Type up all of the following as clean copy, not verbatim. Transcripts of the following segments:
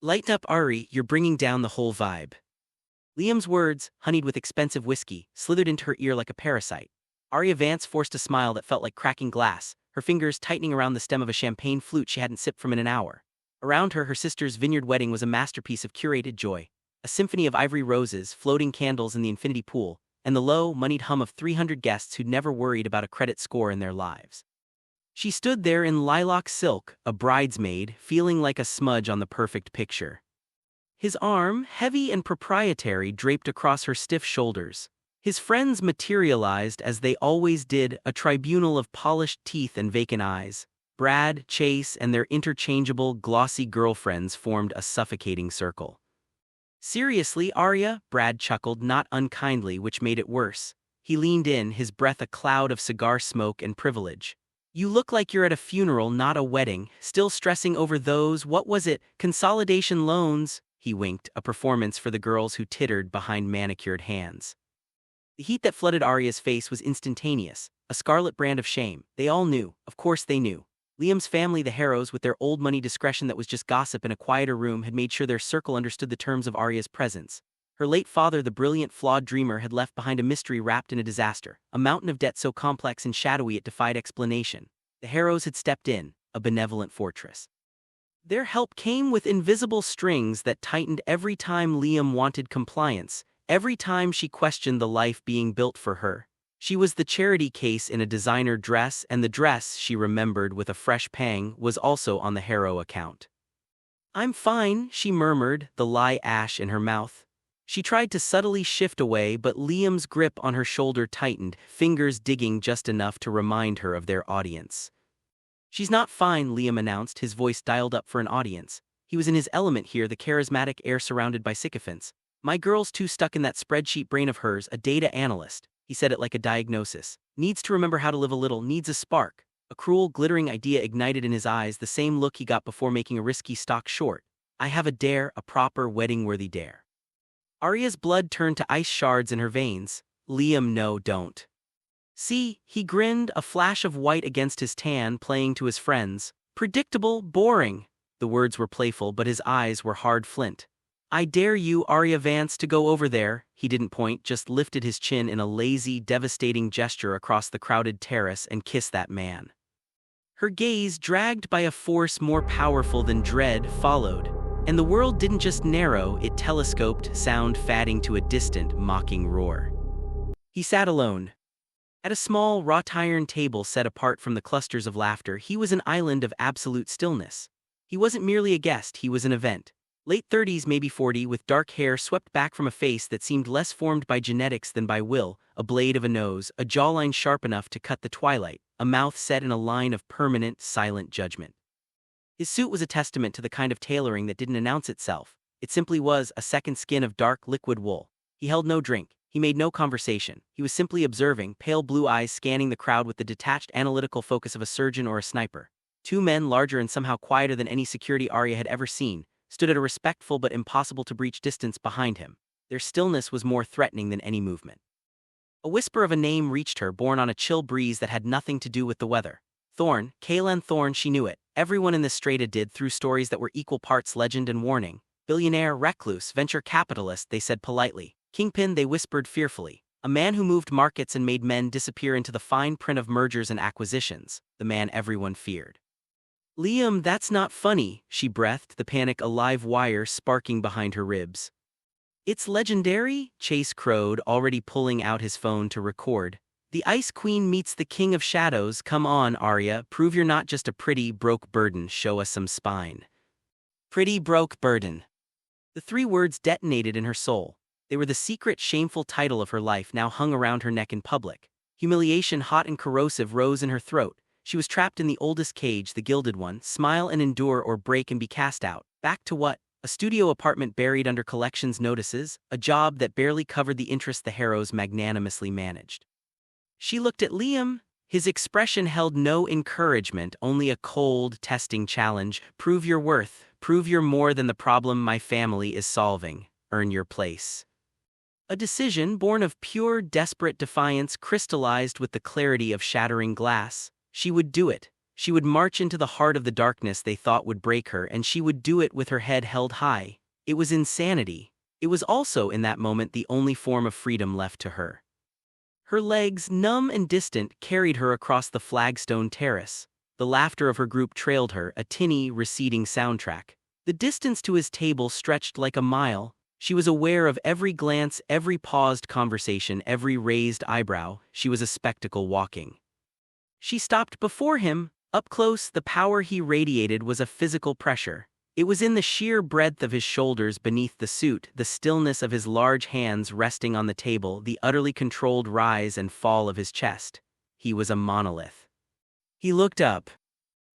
Lighten up, Ari, you're bringing down the whole vibe. Liam's words, honeyed with expensive whiskey, slithered into her ear like a parasite. Aria Vance forced a smile that felt like cracking glass, her fingers tightening around the stem of a champagne flute she hadn't sipped from in an hour. Around her, her sister's vineyard wedding was a masterpiece of curated joy. A symphony of ivory roses, floating candles in the infinity pool, and the low, moneyed hum of 300 guests who'd never worried about a credit score in their lives. She stood there in lilac silk, a bridesmaid, feeling like a smudge on the perfect picture. His arm, heavy and proprietary, draped across her stiff shoulders. His friends materialized as they always did, a tribunal of polished teeth and vacant eyes. Brad, Chase, and their interchangeable, glossy girlfriends formed a suffocating circle. Seriously, Aria? Brad chuckled, not unkindly, which made it worse. He leaned in, his breath a cloud of cigar smoke and privilege. You look like you're at a funeral, not a wedding, still stressing over those, what was it, consolidation loans? He winked, a performance for the girls who tittered behind manicured hands. The heat that flooded Aria's face was instantaneous, a scarlet brand of shame. They all knew, of course they knew. Liam's family, the Harrows, with their old money discretion that was just gossip in a quieter room, had made sure their circle understood the terms of Aria's presence. Her late father, the brilliant, flawed dreamer, had left behind a mystery wrapped in a disaster, a mountain of debt so complex and shadowy it defied explanation. The Harrows had stepped in, a benevolent fortress. Their help came with invisible strings that tightened every time Liam wanted compliance, every time she questioned the life being built for her. She was the charity case in a designer dress, and the dress, she remembered with a fresh pang, was also on the Harrow account. I'm fine, she murmured, the lie ash in her mouth. She tried to subtly shift away, but Liam's grip on her shoulder tightened, fingers digging just enough to remind her of their audience. She's not fine, Liam announced, his voice dialed up for an audience. He was in his element here, the charismatic air surrounded by sycophants. My girl's too stuck in that spreadsheet brain of hers, a data analyst. He said it like a diagnosis. Needs to remember how to live a little, needs a spark. A cruel, glittering idea ignited in his eyes, the same look he got before making a risky stock short. I have a dare, a proper, wedding-worthy dare. Aria's blood turned to ice shards in her veins. Liam, no, don't. See, he grinned, a flash of white against his tan, playing to his friends. Predictable, boring. The words were playful, but his eyes were hard flint. I dare you, Aria Vance, to go over there. He didn't point, just lifted his chin in a lazy, devastating gesture across the crowded terrace and kiss that man. Her gaze, dragged by a force more powerful than dread, followed. And the world didn't just narrow, it telescoped, sound fading to a distant, mocking roar. He sat alone. At a small, wrought-iron table set apart from the clusters of laughter, he was an island of absolute stillness. He wasn't merely a guest, he was an event. Late 30s, maybe 40, with dark hair swept back from a face that seemed less formed by genetics than by will, a blade of a nose, a jawline sharp enough to cut the twilight, a mouth set in a line of permanent, silent judgment. His suit was a testament to the kind of tailoring that didn't announce itself. It simply was a second skin of dark, liquid wool. He held no drink. He made no conversation. He was simply observing, pale blue eyes scanning the crowd with the detached, analytical focus of a surgeon or a sniper. Two men, larger and somehow quieter than any security Aria had ever seen, stood at a respectful but impossible-to-breach distance behind him. Their stillness was more threatening than any movement. A whisper of a name reached her, borne on a chill breeze that had nothing to do with the weather. Thorne, Kaelan Thorne, she knew it. Everyone in the strata did, through stories that were equal parts legend and warning. Billionaire, recluse, venture capitalist, they said politely. Kingpin, they whispered fearfully. A man who moved markets and made men disappear into the fine print of mergers and acquisitions. The man everyone feared. Liam, that's not funny, she breathed, the panic a live wire sparking behind her ribs. It's legendary, Chase crowed, already pulling out his phone to record. The Ice Queen meets the King of Shadows. Come on, Aria, prove you're not just a pretty, broke burden, show us some spine. Pretty broke burden. The three words detonated in her soul. They were the secret, shameful title of her life now hung around her neck in public. Humiliation, hot and corrosive, rose in her throat. She was trapped in the oldest cage, the gilded one. Smile and endure or break and be cast out. Back to what? A studio apartment buried under collections notices, a job that barely covered the interest the Harrows magnanimously managed. She looked at Liam. His expression held no encouragement, only a cold, testing challenge. Prove your worth. Prove you're more than the problem my family is solving. Earn your place. A decision born of pure, desperate defiance crystallized with the clarity of shattering glass. She would do it. She would march into the heart of the darkness they thought would break her, and she would do it with her head held high. It was insanity. It was also, in that moment, the only form of freedom left to her. Her legs, numb and distant, carried her across the flagstone terrace. The laughter of her group trailed her, a tinny, receding soundtrack. The distance to his table stretched like a mile. She was aware of every glance, every paused conversation, every raised eyebrow. She was a spectacle walking. She stopped before him. Up close, the power he radiated was a physical pressure. It was in the sheer breadth of his shoulders beneath the suit, the stillness of his large hands resting on the table, the utterly controlled rise and fall of his chest. He was a monolith. He looked up.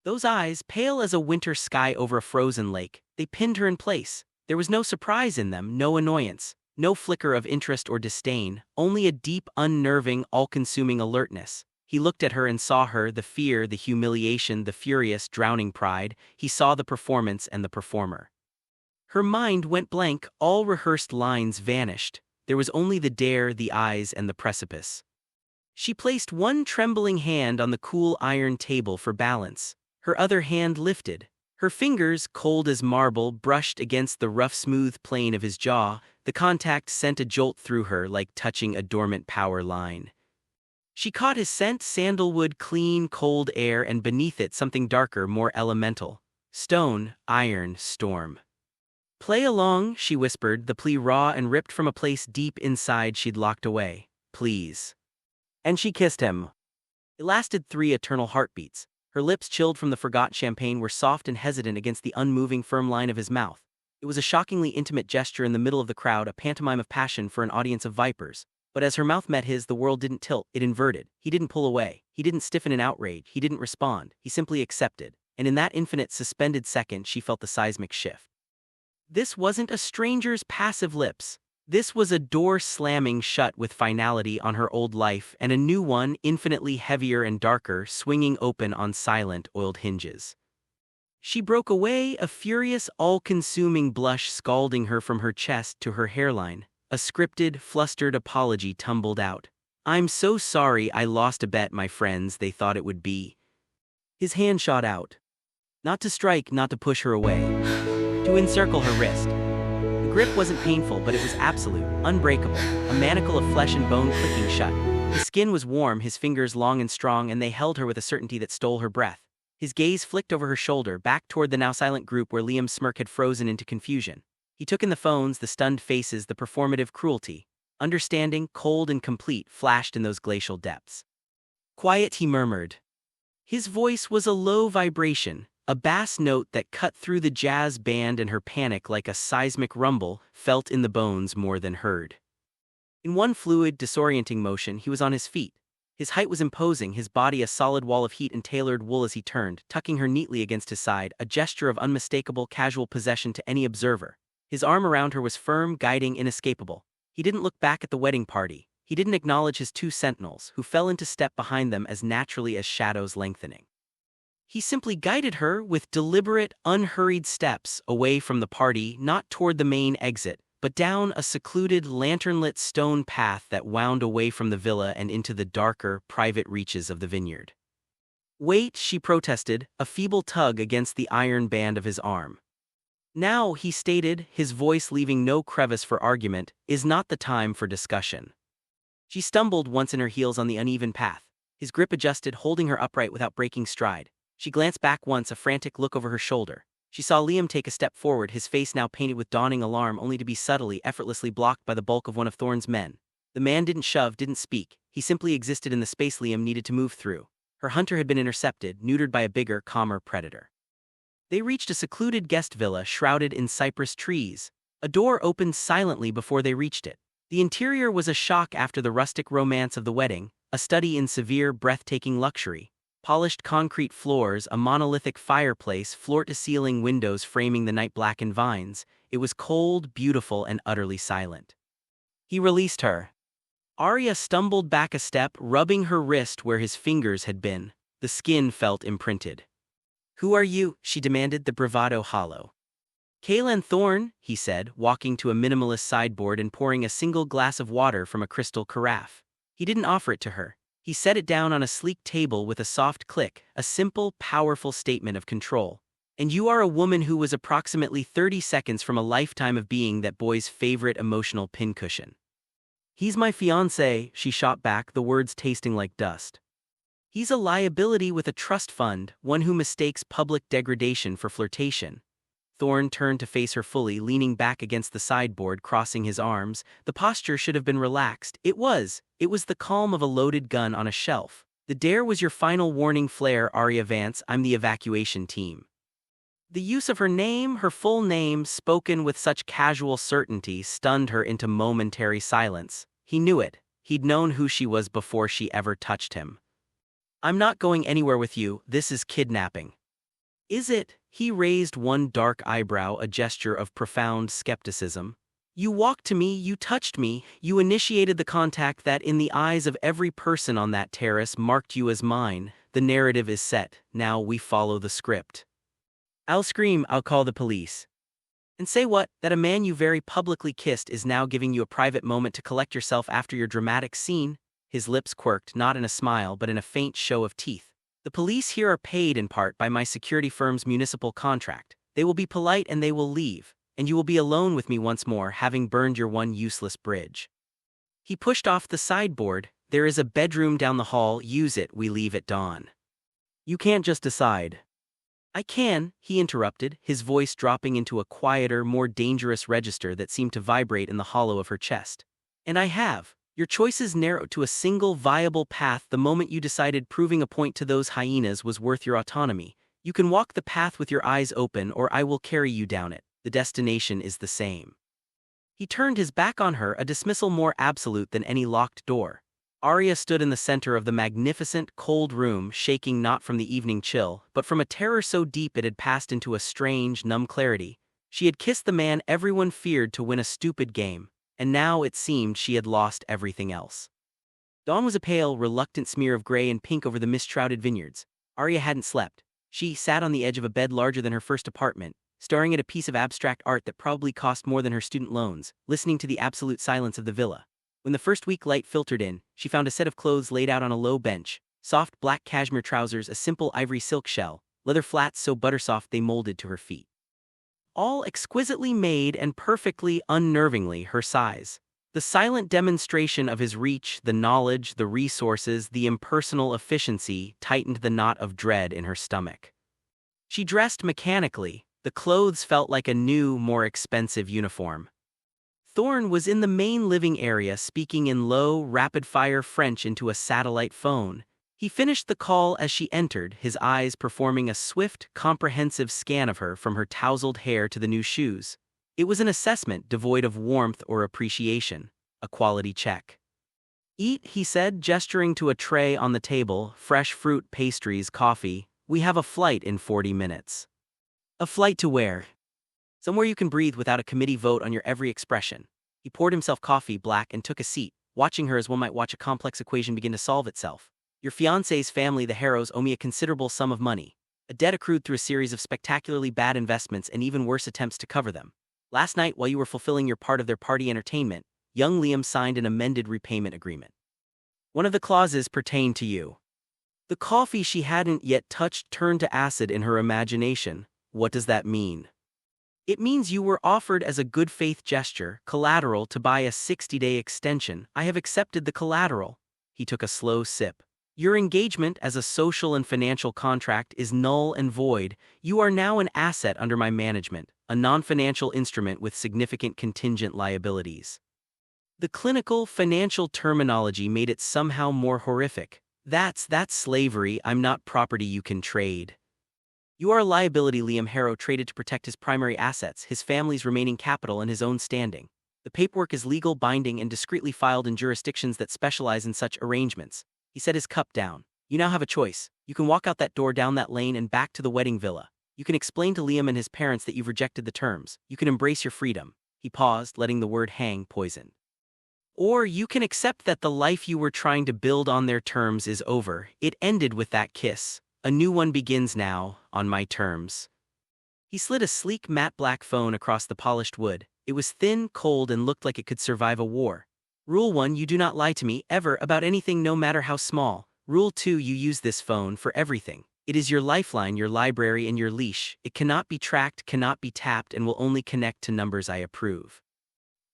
Those eyes, pale as a winter sky over a frozen lake, they pinned her in place. There was no surprise in them, no annoyance, no flicker of interest or disdain, only a deep, unnerving, all-consuming alertness. He looked at her and saw her, the fear, the humiliation, the furious, drowning pride. He saw the performance and the performer. Her mind went blank, all rehearsed lines vanished. There was only the dare, the eyes, and the precipice. She placed one trembling hand on the cool iron table for balance. Her other hand lifted. Her fingers, cold as marble, brushed against the rough smooth plane of his jaw. The contact sent a jolt through her like touching a dormant power line. She caught his scent, sandalwood, clean, cold air, and beneath it something darker, more elemental. Stone, iron, storm. "Play along," she whispered, the plea raw and ripped from a place deep inside she'd locked away. "Please." And she kissed him. It lasted 3 eternal heartbeats. Her lips, chilled from the forgotten champagne, were soft and hesitant against the unmoving, firm line of his mouth. It was a shockingly intimate gesture in the middle of the crowd, a pantomime of passion for an audience of vipers. But as her mouth met his, the world didn't tilt, it inverted. He didn't pull away. He didn't stiffen in outrage. He didn't respond. He simply accepted. And in that infinite, suspended second, she felt the seismic shift. This wasn't a stranger's passive lips. This was a door slamming shut with finality on her old life, and a new one, infinitely heavier and darker, swinging open on silent, oiled hinges. She broke away, a furious, all-consuming blush scalding her from her chest to her hairline. A scripted, flustered apology tumbled out. "I'm so sorry I lost a bet, my friends, they thought it would be." His hand shot out. Not to strike, not to push her away. To encircle her wrist. The grip wasn't painful, but it was absolute, unbreakable, a manacle of flesh and bone clicking shut. His skin was warm, his fingers long and strong, and they held her with a certainty that stole her breath. His gaze flicked over her shoulder, back toward the now silent group where Liam's smirk had frozen into confusion. He took in the phones, the stunned faces, the performative cruelty. Understanding, cold and complete, flashed in those glacial depths. "Quiet," he murmured. His voice was a low vibration, a bass note that cut through the jazz band, and her panic, like a seismic rumble, felt in the bones more than heard. In one fluid, disorienting motion, he was on his feet. His height was imposing, his body a solid wall of heat and tailored wool as he turned, tucking her neatly against his side, a gesture of unmistakable, casual possession to any observer. His arm around her was firm, guiding, inescapable. He didn't look back at the wedding party. He didn't acknowledge his 2 sentinels, who fell into step behind them as naturally as shadows lengthening. He simply guided her with deliberate, unhurried steps away from the party, not toward the main exit, but down a secluded, lantern-lit stone path that wound away from the villa and into the darker, private reaches of the vineyard. "Wait," she protested, a feeble tug against the iron band of his arm. "Now," he stated, his voice leaving no crevice for argument, "is not the time for discussion." She stumbled once in her heels on the uneven path. His grip adjusted, holding her upright without breaking stride. She glanced back once, a frantic look over her shoulder. She saw Liam take a step forward, his face now painted with dawning alarm, only to be subtly, effortlessly blocked by the bulk of one of Thorne's men. The man didn't shove, didn't speak. He simply existed in the space Liam needed to move through. Her hunter had been intercepted, neutered by a bigger, calmer predator. They reached a secluded guest villa shrouded in cypress trees. A door opened silently before they reached it. The interior was a shock after the rustic romance of the wedding, a study in severe, breathtaking luxury. Polished concrete floors, a monolithic fireplace, floor-to-ceiling windows framing the night-blackened vines. It was cold, beautiful, and utterly silent. He released her. Aria stumbled back a step, rubbing her wrist where his fingers had been. The skin felt imprinted. "Who are you?" she demanded, the bravado hollow. "Kaelan Thorne," he said, walking to a minimalist sideboard and pouring a single glass of water from a crystal carafe. He didn't offer it to her. He set it down on a sleek table with a soft click, a simple, powerful statement of control. And you are a woman who was approximately 30 seconds from a lifetime of being that boy's favorite emotional pincushion. He's my fiancé, she shot back, the words tasting like dust. He's a liability with a trust fund, one who mistakes public degradation for flirtation. Thorne turned to face her fully, leaning back against the sideboard, crossing his arms. The posture should have been relaxed. It was the calm of a loaded gun on a shelf. The dare was your final warning flare, Aria Vance. I'm the evacuation team. The use of her name, her full name, spoken with such casual certainty, stunned her into momentary silence. He knew it. He'd known who she was before she ever touched him. I'm not going anywhere with you. This is kidnapping. Is it? He raised one dark eyebrow, a gesture of profound skepticism. You walked to me, you touched me, you initiated the contact that, in the eyes of every person on that terrace, marked you as mine. The narrative is set. Now we follow the script. I'll scream, I'll call the police. And say what? That a man you very publicly kissed is now giving you a private moment to collect yourself after your dramatic scene? His lips quirked, not in a smile but in a faint show of teeth. The police here are paid in part by my security firm's municipal contract. They will be polite and they will leave, and you will be alone with me once more, having burned your one useless bridge. He pushed off the sideboard. There is a bedroom down the hall, use it, we leave at dawn. You can't just decide. I can, he interrupted, his voice dropping into a quieter, more dangerous register that seemed to vibrate in the hollow of her chest. And I have. Your choices narrowed to a single viable path the moment you decided proving a point to those hyenas was worth your autonomy. You can walk the path with your eyes open, or I will carry you down it. The destination is the same. He turned his back on her, a dismissal more absolute than any locked door. Aria stood in the center of the magnificent, cold room, shaking not from the evening chill, but from a terror so deep it had passed into a strange, numb clarity. She had kissed the man everyone feared to win a stupid game. And now it seemed she had lost everything else. Dawn was a pale, reluctant smear of gray and pink over the mist-shrouded vineyards. Aria hadn't slept. She sat on the edge of a bed larger than her first apartment, staring at a piece of abstract art that probably cost more than her student loans, listening to the absolute silence of the villa. When the first week light filtered in, she found a set of clothes laid out on a low bench, soft black cashmere trousers, a simple ivory silk shell, leather flats so buttersoft they molded to her feet. All exquisitely made and perfectly unnervingly her size. The silent demonstration of his reach, the knowledge, the resources, the impersonal efficiency tightened the knot of dread in her stomach. She dressed mechanically. The clothes felt like a new, more expensive uniform. Thorne was in the main living area, speaking in low, rapid-fire French into a satellite phone. He finished the call as she entered, his eyes performing a swift, comprehensive scan of her from her tousled hair to the new shoes. It was an assessment devoid of warmth or appreciation, a quality check. Eat, he said, gesturing to a tray on the table, fresh fruit, pastries, coffee. We have a flight in 40 minutes. A flight to where? Somewhere you can breathe without a committee vote on your every expression. He poured himself coffee black and took a seat, watching her as one might watch a complex equation begin to solve itself. Your fiancé's family, the Harrows, owe me a considerable sum of money. A debt accrued through a series of spectacularly bad investments and even worse attempts to cover them. Last night, while you were fulfilling your part of their party entertainment, young Liam signed an amended repayment agreement. One of the clauses pertained to you. The coffee she hadn't yet touched turned to acid in her imagination. What does that mean? It means you were offered as a good faith gesture, collateral to buy a 60-day extension. I have accepted the collateral. He took a slow sip. Your engagement as a social and financial contract is null and void. You are now an asset under my management, a non-financial instrument with significant contingent liabilities. The clinical, financial terminology made it somehow more horrific. That's slavery. I'm not property you can trade. You are a liability Liam Harrow traded to protect his primary assets, his family's remaining capital and his own standing. The paperwork is legal, binding, and discreetly filed in jurisdictions that specialize in such arrangements. He set his cup down. You now have a choice. You can walk out that door, down that lane, and back to the wedding villa. You can explain to Liam and his parents that you've rejected the terms. You can embrace your freedom. He paused, letting the word hang poisoned. Or you can accept that the life you were trying to build on their terms is over. It ended with that kiss. A new one begins now, on my terms. He slid a sleek matte black phone across the polished wood. It was thin, cold, and looked like it could survive a war. Rule 1, you do not lie to me, ever, about anything no matter how small. Rule 2, you use this phone for everything. It is your lifeline, your library, and your leash. It cannot be tracked, cannot be tapped, and will only connect to numbers I approve.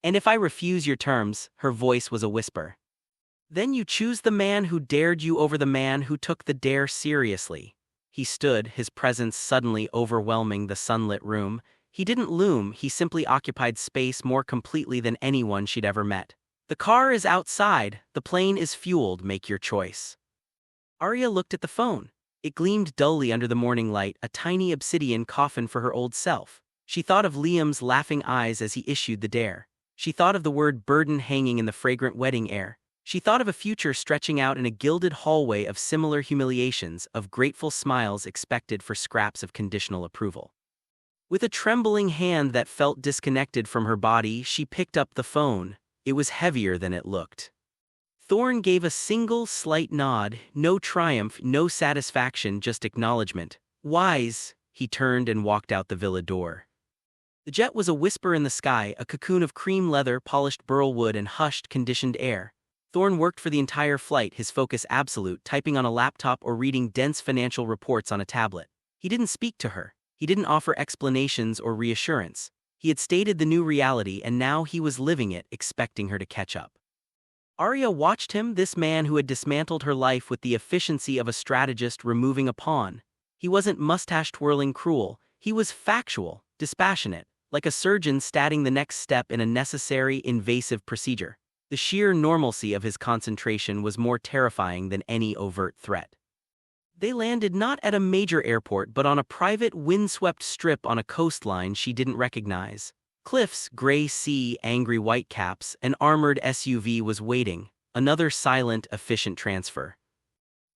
And if I refuse your terms, her voice was a whisper, then you choose the man who dared you over the man who took the dare seriously. He stood, his presence suddenly overwhelming the sunlit room. He didn't loom, he simply occupied space more completely than anyone she'd ever met. The car is outside, the plane is fueled, make your choice. Aria looked at the phone. It gleamed dully under the morning light, a tiny obsidian coffin for her old self. She thought of Liam's laughing eyes as he issued the dare. She thought of the word burden hanging in the fragrant wedding air. She thought of a future stretching out in a gilded hallway of similar humiliations, of grateful smiles expected for scraps of conditional approval. With a trembling hand that felt disconnected from her body, she picked up the phone. It was heavier than it looked. Thorne gave a single, slight nod, no triumph, no satisfaction, just acknowledgement. Wise, he turned and walked out the villa door. The jet was a whisper in the sky, a cocoon of cream leather, polished burl wood, and hushed, conditioned air. Thorne worked for the entire flight, his focus absolute, typing on a laptop or reading dense financial reports on a tablet. He didn't speak to her. He didn't offer explanations or reassurance. He had stated the new reality, and now he was living it, expecting her to catch up. Aria watched him, this man who had dismantled her life with the efficiency of a strategist removing a pawn. He wasn't mustache-twirling cruel. He was factual, dispassionate, like a surgeon statting the next step in a necessary, invasive procedure. The sheer normalcy of his concentration was more terrifying than any overt threat. They landed not at a major airport but on a private, windswept strip on a coastline she didn't recognize. Cliffs, gray sea, angry whitecaps, an armored SUV was waiting, another silent, efficient transfer.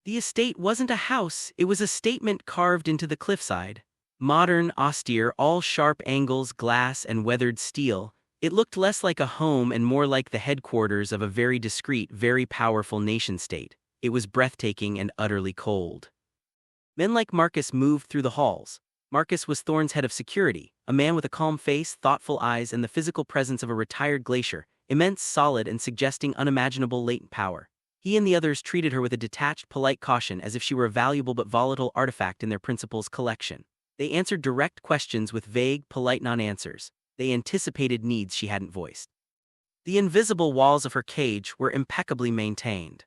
The estate wasn't a house, it was a statement carved into the cliffside. Modern, austere, all sharp angles, glass and weathered steel, it looked less like a home and more like the headquarters of a very discreet, very powerful nation-state. It was breathtaking and utterly cold. Men like Marcus moved through the halls. Marcus was Thorne's head of security, a man with a calm face, thoughtful eyes, and the physical presence of a retired glacier, immense, solid, and suggesting unimaginable latent power. He and the others treated her with a detached, polite caution as if she were a valuable but volatile artifact in their principal's collection. They answered direct questions with vague, polite non-answers. They anticipated needs she hadn't voiced. The invisible walls of her cage were impeccably maintained.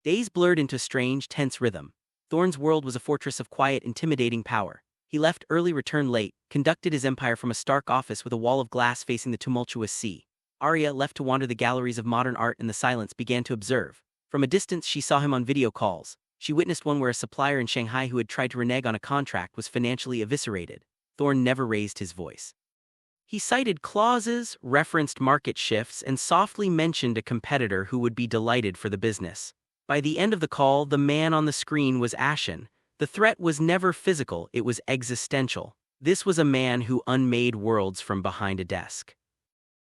Days blurred into a strange, tense rhythm. Thorne's world was a fortress of quiet, intimidating power. He left early, returned late, conducted his empire from a stark office with a wall of glass facing the tumultuous sea. Aria, left to wander the galleries of modern art in the silence, began to observe. From a distance she saw him on video calls. She witnessed one where a supplier in Shanghai who had tried to renege on a contract was financially eviscerated. Thorne never raised his voice. He cited clauses, referenced market shifts, and softly mentioned a competitor who would be delighted for the business. By the end of the call, the man on the screen was ashen. The threat was never physical, it was existential. This was a man who unmade worlds from behind a desk.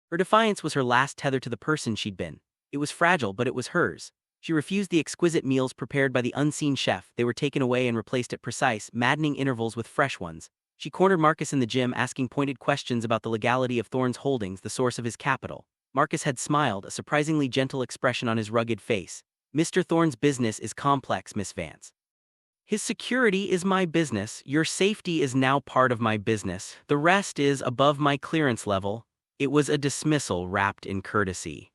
Her defiance was her last tether to the person she'd been. It was fragile, but it was hers. She refused the exquisite meals prepared by the unseen chef. They were taken away and replaced at precise, maddening intervals with fresh ones. She cornered Marcus in the gym, asking pointed questions about the legality of Thorne's holdings, the source of his capital. Marcus had smiled, a surprisingly gentle expression on his rugged face. Mr. Thorne's business is complex, Miss Vance. His security is my business, your safety is now part of my business, the rest is above my clearance level. It was a dismissal wrapped in courtesy.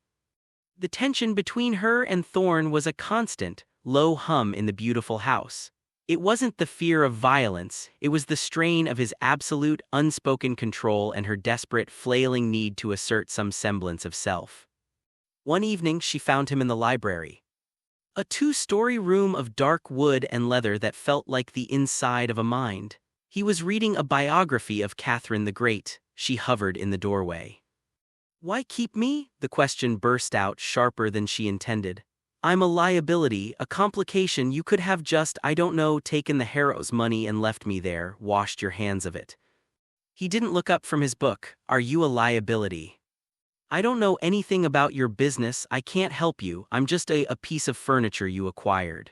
The tension between her and Thorne was a constant, low hum in the beautiful house. It wasn't the fear of violence, it was the strain of his absolute, unspoken control and her desperate, flailing need to assert some semblance of self. One evening she found him in the library. A two-story room of dark wood and leather that felt like the inside of a mind. He was reading a biography of Catherine the Great. She hovered in the doorway. Why keep me? The question burst out, sharper than she intended. I'm a liability, a complication. You could have just, I don't know, taken the Harrow's money and left me there, washed your hands of it. He didn't look up from his book. Are you a liability? I don't know anything about your business, I can't help you, I'm just a piece of furniture you acquired.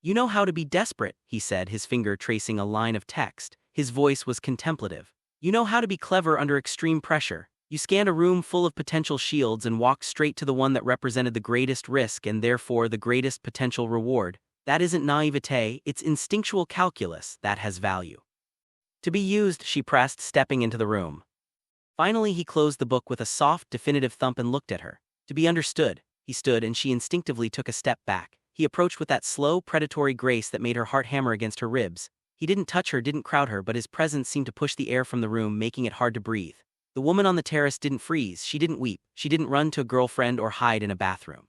You know how to be desperate, he said, his finger tracing a line of text. His voice was contemplative. You know how to be clever under extreme pressure. You scanned a room full of potential shields and walked straight to the one that represented the greatest risk and therefore the greatest potential reward. That isn't naivete, it's instinctual calculus that has value. To be used, she pressed, stepping into the room. Finally, he closed the book with a soft, definitive thump and looked at her. To be understood, he stood and she instinctively took a step back. He approached with that slow, predatory grace that made her heart hammer against her ribs. He didn't touch her, didn't crowd her, but his presence seemed to push the air from the room, making it hard to breathe. The woman on the terrace didn't freeze, she didn't weep, she didn't run to a girlfriend or hide in a bathroom.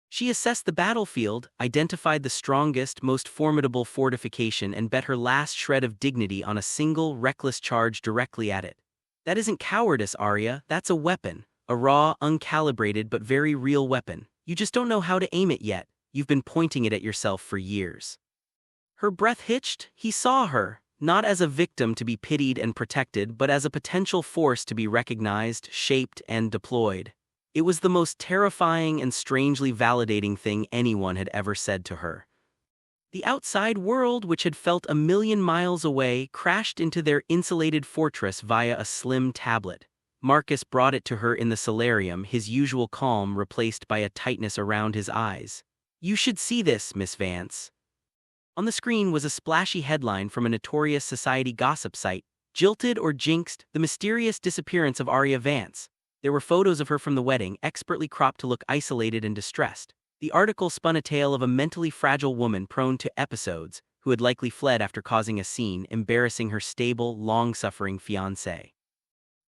She assessed the battlefield, identified the strongest, most formidable fortification and bet her last shred of dignity on a single, reckless charge directly at it. That isn't cowardice, Aria, that's a weapon. A raw, uncalibrated but very real weapon. You just don't know how to aim it yet. You've been pointing it at yourself for years. Her breath hitched. He saw her, not as a victim to be pitied and protected, but as a potential force to be recognized, shaped, and deployed. It was the most terrifying and strangely validating thing anyone had ever said to her. The outside world, which had felt a million miles away, crashed into their insulated fortress via a slim tablet. Marcus brought it to her in the solarium, his usual calm replaced by a tightness around his eyes. "You should see this, Miss Vance." On the screen was a splashy headline from a notorious society gossip site, "Jilted or Jinxed, the mysterious disappearance of Aria Vance." There were photos of her from the wedding, expertly cropped to look isolated and distressed. The article spun a tale of a mentally fragile woman prone to episodes, who had likely fled after causing a scene, embarrassing her stable, long-suffering fiancé.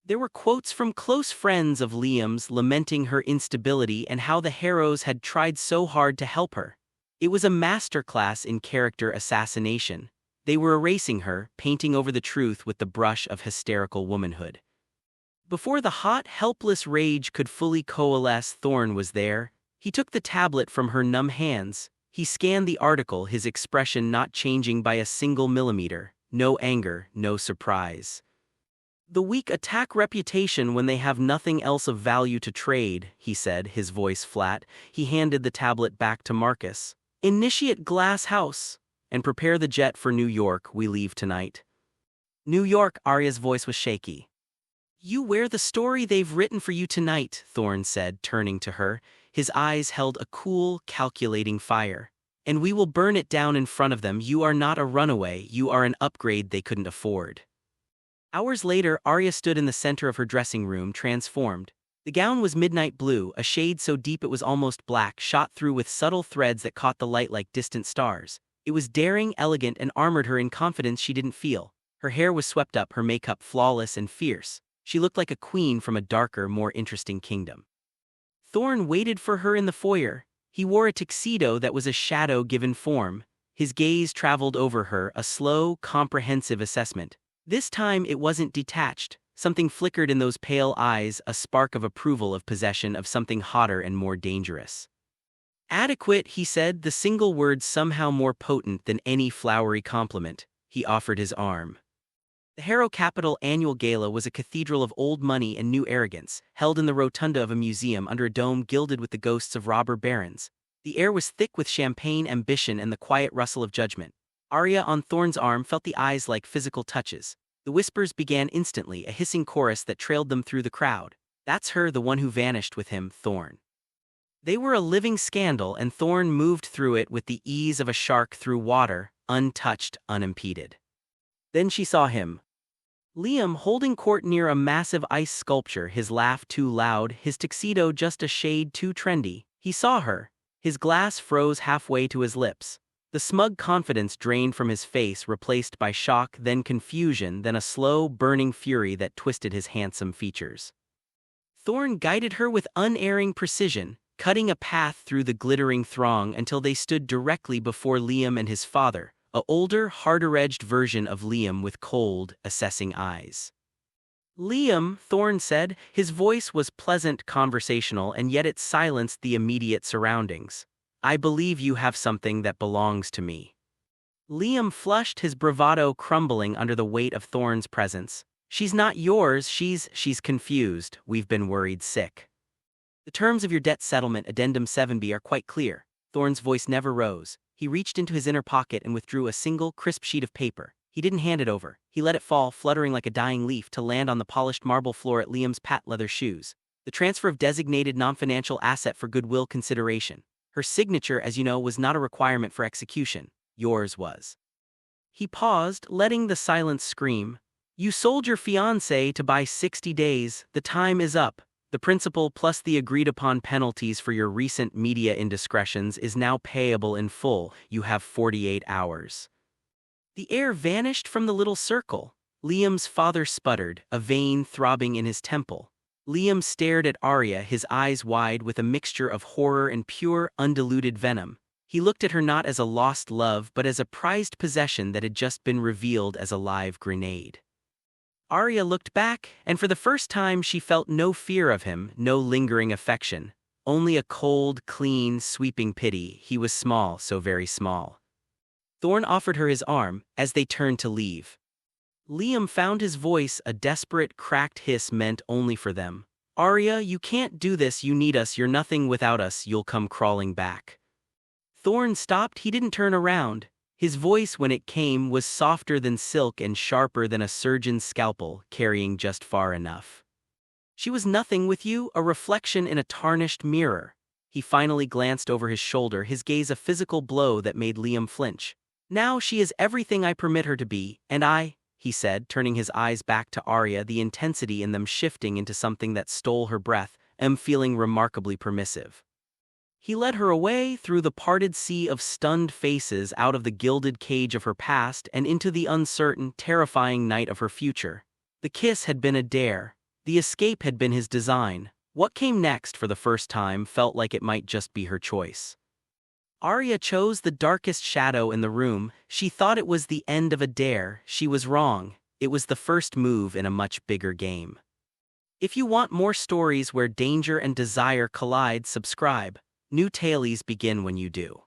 There were quotes from close friends of Liam's lamenting her instability and how the Harrows had tried so hard to help her. It was a masterclass in character assassination. They were erasing her, painting over the truth with the brush of hysterical womanhood. Before the hot, helpless rage could fully coalesce, Thorne was there. He took the tablet from her numb hands. He scanned the article, his expression not changing by a single millimeter. No anger, no surprise. "The weak attack reputation when they have nothing else of value to trade," he said, his voice flat. He handed the tablet back to Marcus. "Initiate Glass House, and prepare the jet for New York. We leave tonight." "New York," Aria's voice was shaky. "You wear the story they've written for you tonight," Thorne said, turning to her. His eyes held a cool, calculating fire. "And we will burn it down in front of them. You are not a runaway, you are an upgrade they couldn't afford." Hours later, Aria stood in the center of her dressing room, transformed. The gown was midnight blue, a shade so deep it was almost black, shot through with subtle threads that caught the light like distant stars. It was daring, elegant, and armored her in confidence she didn't feel. Her hair was swept up, her makeup flawless and fierce. She looked like a queen from a darker, more interesting kingdom. Thorne waited for her in the foyer. He wore a tuxedo that was a shadow given form. His gaze traveled over her, a slow, comprehensive assessment. This time it wasn't detached. Something flickered in those pale eyes, a spark of approval, of possession of something hotter and more dangerous. "Adequate," he said, the single word somehow more potent than any flowery compliment. He offered his arm. The Harrow Capital annual gala was a cathedral of old money and new arrogance, held in the rotunda of a museum under a dome gilded with the ghosts of robber barons. The air was thick with champagne, ambition, and the quiet rustle of judgment. Aria, on Thorne's arm, felt the eyes like physical touches. The whispers began instantly, a hissing chorus that trailed them through the crowd. "That's her, the one who vanished with him, Thorne." They were a living scandal, and Thorne moved through it with the ease of a shark through water, untouched, unimpeded. Then she saw him. Liam holding court near a massive ice sculpture, his laugh too loud, his tuxedo just a shade too trendy. He saw her. His glass froze halfway to his lips. The smug confidence drained from his face, replaced by shock, then confusion, then a slow, burning fury that twisted his handsome features. Thorne guided her with unerring precision, cutting a path through the glittering throng until they stood directly before Liam and his father, a older, harder-edged version of Liam with cold, assessing eyes. "Liam," Thorne said, his voice was pleasant, conversational, and yet it silenced the immediate surroundings. "I believe you have something that belongs to me." Liam flushed, his bravado crumbling under the weight of Thorne's presence. "She's not yours, she's confused. We've been worried sick. The terms of your debt settlement, Addendum 7B, are quite clear." Thorne's voice never rose. He reached into his inner pocket and withdrew a single, crisp sheet of paper. He didn't hand it over. He let it fall, fluttering like a dying leaf, to land on the polished marble floor at Liam's patent leather shoes. The transfer of designated non-financial asset for goodwill consideration. Her signature, as you know, was not a requirement for execution. Yours was. He paused, letting the silence scream. You sold your fiancé to buy 60 days. The time is up. The principal plus the agreed-upon penalties for your recent media indiscretions is now payable in full. You have 48 hours. The air vanished from the little circle. Liam's father sputtered, a vein throbbing in his temple. Liam stared at Aria, his eyes wide with a mixture of horror and pure, undiluted venom. He looked at her not as a lost love but as a prized possession that had just been revealed as a live grenade. Aria looked back, and for the first time she felt no fear of him, no lingering affection. Only a cold, clean, sweeping pity. He was small, so very small. Thorne offered her his arm, as they turned to leave. Liam found his voice a desperate, cracked hiss meant only for them. Aria, you can't do this, you need us, you're nothing without us, you'll come crawling back. Thorne stopped, he didn't turn around. His voice, when it came, was softer than silk and sharper than a surgeon's scalpel, carrying just far enough. She was nothing with you, a reflection in a tarnished mirror. He finally glanced over his shoulder, his gaze a physical blow that made Liam flinch. Now she is everything I permit her to be, and I, he said, turning his eyes back to Aria, the intensity in them shifting into something that stole her breath, am feeling remarkably permissive. He led her away through the parted sea of stunned faces, out of the gilded cage of her past and into the uncertain, terrifying night of her future. The kiss had been a dare. The escape had been his design. What came next, for the first time, felt like it might just be her choice. Aria chose the darkest shadow in the room. She thought it was the end of a dare. She was wrong. It was the first move in a much bigger game. If you want more stories where danger and desire collide, subscribe. New tailies begin when you do.